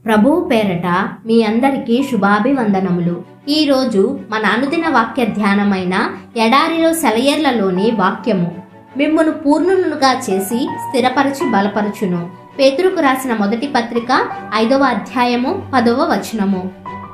ప్రభువు పేరట మీ అందరికీ శుభాభివందనములు. ఈరోజు మన అనుదిన వాక్య ధ్యానమైన ఎడారిలో సెలయేర్లలోని వాక్యము మిమ్మును పూర్ణులుగా చేసి స్థిరపరచి బలపరచును. పేతురుకు రాసిన మొదటి పత్రిక 5వ అధ్యాయము 10వ వచనము.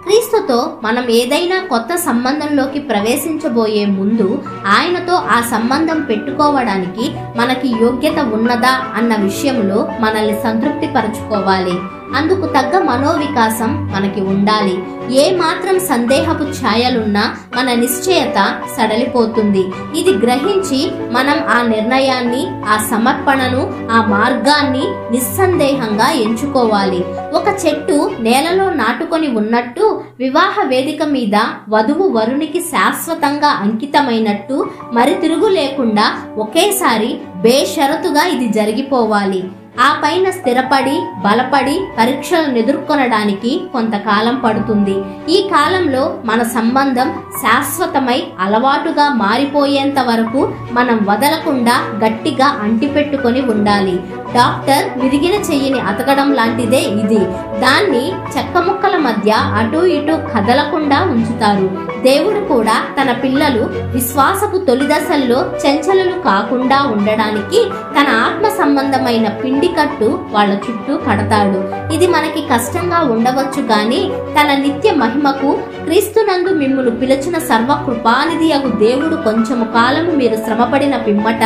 క్రీస్తుతో మనం ఏదైనా కొత్త సంబంధంలోకి ప్రవేశించబోయే ముందు ఆయనతో ఆ సంబంధం పెట్టుకోవడానికి మనకి యోగ్యత ఉన్నదా అన్న విషయంలో మనల్ని సంతృప్తి పరచుకోవాలి. అందుకు తగ్గ మనోవికాసం మనకి ఉండాలి. ఏ మాత్రం సందేహపు ఛాయలున్నా మన నిశ్చయత సడలిపోతుంది. ఇది గ్రహించి మనం ఆ నిర్ణయాన్ని, ఆ సమర్పణను, ఆ మార్గాన్ని నిస్సందేహంగా ఎంచుకోవాలి. ఒక చెట్టు నేలలో నాటుకొని ఉన్నట్టు, వివాహ వేదిక మీద వధువు వరునికి శాశ్వతంగా అంకితమైనట్టు, మరి తిరుగు లేకుండా ఒకేసారి బేషరతుగా ఇది జరిగిపోవాలి. ఆ పైన స్థిరపడి బలపడి పరీక్షలను ఎదుర్కొనడానికి కొంతకాలం పడుతుంది. ఈ కాలంలో మన సంబంధం శాశ్వతమై అలవాటుగా మారిపోయేంత వరకు మనం వదలకుండా గట్టిగా అంటిపెట్టుకొని ఉండాలి. డాక్టర్ విరిగిన చెయ్యిని అతకడం లాంటిదే ఇది. దాన్ని చెక్క ముక్కల మధ్య అటు ఇటు కదలకుండా ఉంచుతారు. దేవుడు కూడా తన పిల్లలు విశ్వాసపు తొలి దశల్లో చంచలలు కాకుండా ఉండడానికి తన ఆత్మ సంబంధమైన పిండి కట్టు వాళ్ళ చుట్టూ కడతాడు. ఇది మనకి కష్టంగా ఉండవచ్చు, కానీ తన నిత్య మహిమకు క్రీస్తునందు మిమ్మును పిలిచిన సర్వకృపానిధియగు దేవుడు కొంచెము కాలము మీరు శ్రమపడిన పిమ్మట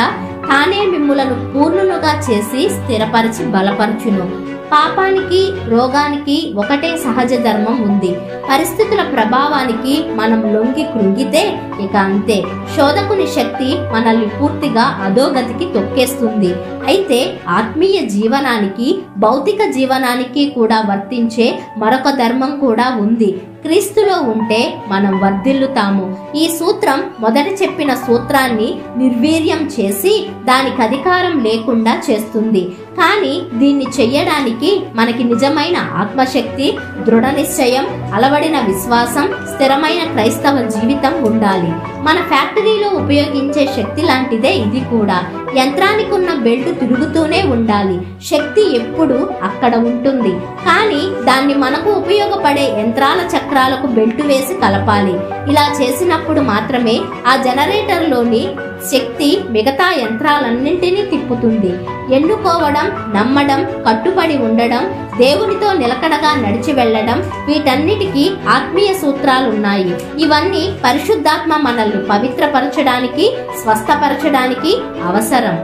తానే మిమ్ములను పూర్ణులుగా చేసి స్థిరపరిచి బలపరచును. పాపానికి, రోగానికి ఒకటే సహజ ధర్మం ఉంది. పరిస్థితుల ప్రభావానికి మనం లొంగి కృంగితే ఇక అంతే. శోధకుని శక్తి మనల్ని పూర్తిగా అధోగతికి తొక్కేస్తుంది. అయితే ఆత్మీయ జీవనానికి, భౌతిక జీవనానికి కూడా వర్తించే మరొక ధర్మం కూడా ఉంది. క్రీస్తులో ఉంటే మనం వర్ధిల్లుతాము. ఈ సూత్రం మొదట చెప్పిన సూత్రాన్ని నిర్వీర్యం చేసి దానికి అధికారం లేకుండా చేస్తుంది. కానీ దీన్ని చెయ్యడానికి మనకి నిజమైన ఆత్మశక్తి, దృఢ నిశ్చయం, అలవడిన విశ్వాసం, స్థిరమైన క్రైస్తవ జీవితం ఉండాలి. మన ఫ్యాక్టరీలో ఉపయోగించే శక్తి లాంటిదే ఇది కూడా. యంత్రానికి ఉన్న బెల్ట్ తిరుగుతూనే ఉండాలి. శక్తి ఎప్పుడు అక్కడ ఉంటుంది, కానీ దాన్ని మనకు ఉపయోగపడే యంత్రాల చక్రాలకు బెల్ట్ వేసి కలపాలి. ఇలా చేసినప్పుడు మాత్రమే ఆ జనరేటర్లోని శక్తి మిగతా యంత్రాలన్నింటినీ తిప్పుతుంది. ఎన్నుకోవడం, నమ్మడం, కట్టుబడి ఉండడం, దేవునితో నిలకడగా నడిచి వెళ్ళడం, వీటన్నిటికీ ఆత్మీయ సూత్రాలున్నాయి. ఇవన్నీ పరిశుద్ధాత్మ మనల్ని పవిత్రపరచడానికి, స్వస్థపరచడానికి అవసరం.